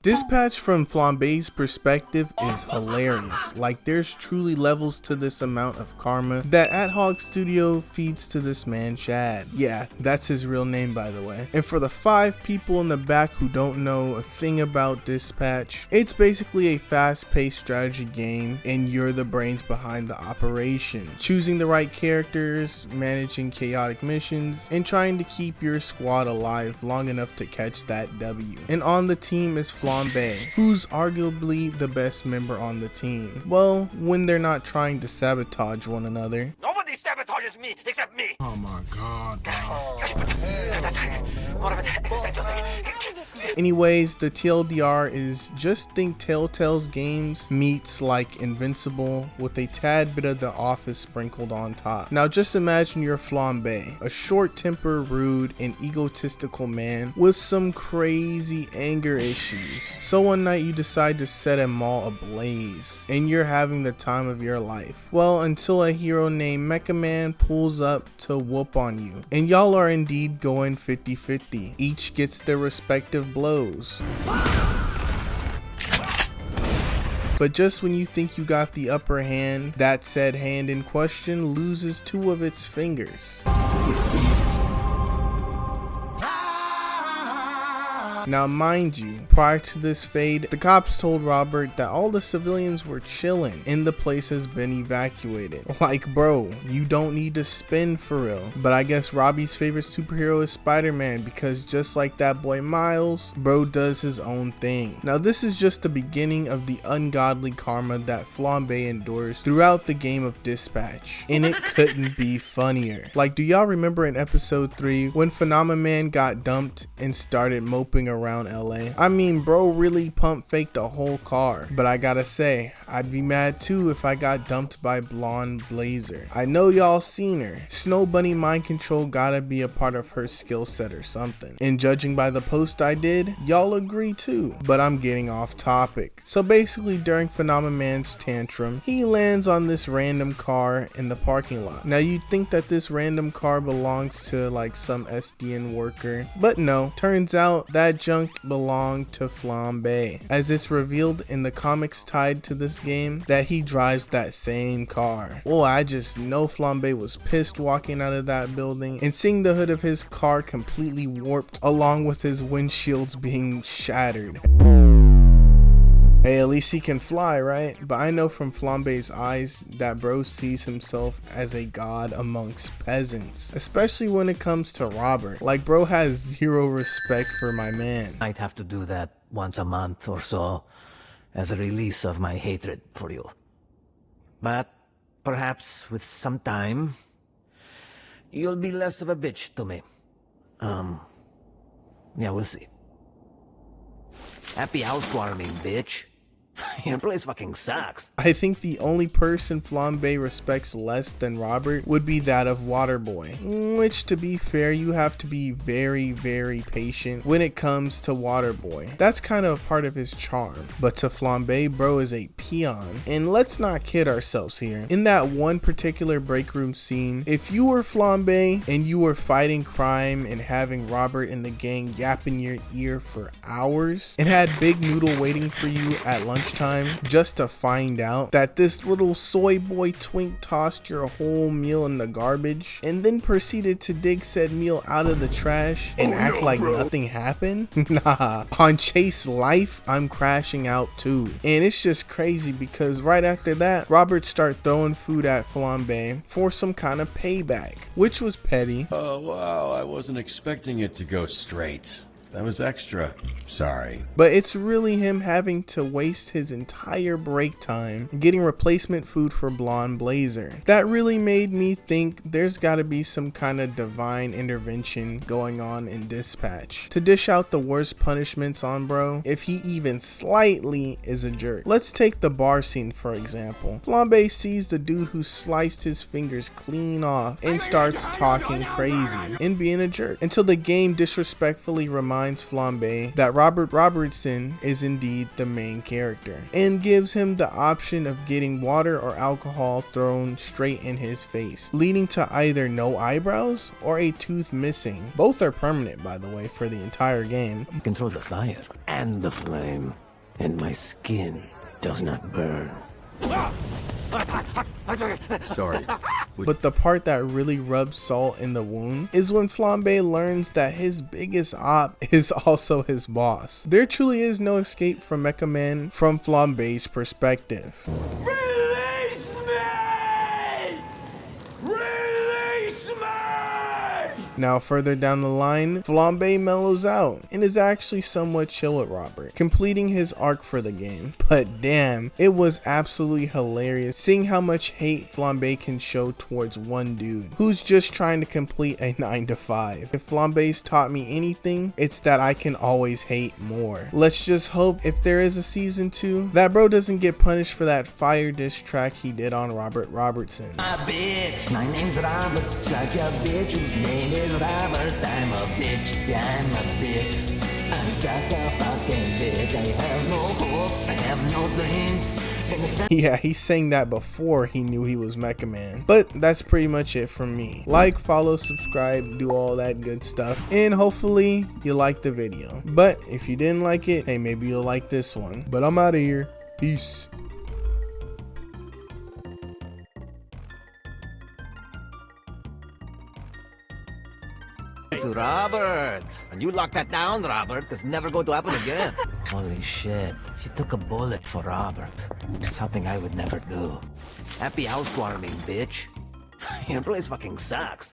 Dispatch from Flambay's perspective is hilarious. Like, there's truly levels to this amount of karma that Ad Hoc Studio feeds to this man Chad. Yeah, that's his real name, by the way. And for the 5 people in the back who don't know a thing about Dispatch, it's basically a fast-paced strategy game and you're the brains behind the operation, choosing the right characters, managing chaotic missions, and trying to keep your squad alive long enough to catch that W. And on the team is Flambay, who's arguably the best member on the team. Well, when they're not trying to sabotage one another. Nobody sabotages me except me. Oh my god. Anyways, the TLDR is just think Telltale's games meets like Invincible with a tad bit of The Office sprinkled on top. Now just imagine you're Flambay, a short-tempered, rude, and egotistical man with some crazy anger issues. So one night you decide to set a mall ablaze, and you're having the time of your life. Well, until a hero named Mecha Man pulls up to whoop on you, and y'all are indeed going 50-50. Each gets their respective blows. But just when you think you got the upper hand, that said hand in question loses 2 of its fingers. Now mind you, prior to this fade, the cops told Robert that all the civilians were chilling and the place has been evacuated. Like, bro, you don't need to spin for real. But I guess Robbie's favorite superhero is Spider-Man, because just like that boy Miles, bro does his own thing. Now this is just the beginning of the ungodly karma that Flambay endures throughout the game of Dispatch, and it couldn't be funnier. Like, do y'all remember in episode 3 when Phenomenon got dumped and started moping around LA? I mean, bro really pump faked a whole car. But I gotta say, I'd be mad too if I got dumped by Blonde Blazer. I know y'all seen her. Snow Bunny mind control gotta be a part of her skill set or something. And judging by the post I did, y'all agree too. But I'm getting off topic. So basically during Phenomenon's tantrum, he lands on this random car in the parking lot. Now you'd think that this random car belongs to like some SDN worker, but no, turns out that junk belonged to Flambay, as it's revealed in the comics tied to this game that he drives that same car. Well, I just know Flambay was pissed walking out of that building and seeing the hood of his car completely warped along with his windshields being shattered. Hey, at least he can fly, right? But I know from Flambay's eyes that bro sees himself as a god amongst peasants, especially when it comes to Robert. Like, bro has 0 respect for my man. I'd have to do that once a month or so as a release of my hatred for you. But perhaps with some time, you'll be less of a bitch to me. Yeah, we'll see. Happy housewarming, bitch. Your place fucking sucks. I think the only person Flambay respects less than Robert would be that of Waterboy, which, to be fair, you have to be very, very patient when it comes to Waterboy. That's kind of a part of his charm. But to Flambay, bro is a peon. And let's not kid ourselves here. In that one particular break room scene, if you were Flambay and you were fighting crime and having Robert and the gang yap in your ear for hours and had Big Noodle waiting for you at lunchtime just to find out that this little soy boy twink tossed your whole meal in the garbage and then proceeded to dig said meal out of the trash and act like nothing happened? Nah, on Chase Life, I'm crashing out too. And it's just crazy because right after that, Robert started throwing food at Flambay for some kind of payback, which was petty. Oh wow, I wasn't expecting it to go straight. That was extra. Sorry. But it's really him having to waste his entire break time getting replacement food for Blonde Blazer. That really made me think there's gotta be some kind of divine intervention going on in Dispatch to dish out the worst punishments on bro if he even slightly is a jerk. Let's take the bar scene for example. Flambay sees the dude who sliced his fingers clean off and starts talking crazy and being a jerk until the game disrespectfully reminds reminds Flambae that Robert Robertson is indeed the main character, and gives him the option of getting water or alcohol thrown straight in his face, leading to either no eyebrows or a tooth missing. Both are permanent, by the way, for the entire game. I control the fire and the flame, and my skin does not burn. Sorry. But the part that really rubs salt in the wound is when Flambae learns that his biggest op is also his boss. There truly is no escape from Mecha Man from Flambae's perspective. Release me! Release me! Now further down the line, Flambae mellows out and is actually somewhat chill with Robert, completing his arc for the game. But damn, it was absolutely hilarious seeing how much hate Flambae can show towards one dude who's just trying to complete a 9 to 5. If Flambae's taught me anything, it's that I can always hate more. Let's just hope if there is a season 2, that bro doesn't get punished for that fire diss track he did on Robert Robertson. My bitch, my name's Robert, such a bitch whose name is Robert. I'm a bitch, yeah, I'm a bitch. I'm such a fucking bitch. I have no hopes, I have no dreams. Yeah, he sang that before he knew he was Mecha Man. But that's pretty much it from me. Like, follow, subscribe, do all that good stuff, and hopefully you liked the video. But if you didn't like it, hey, maybe you'll like this one. But I'm out of here. Peace. To Robert. And you lock that down, Robert. It's never going to happen again. Holy shit. She took a bullet for Robert. Something I would never do. Happy housewarming, bitch. Your place fucking sucks.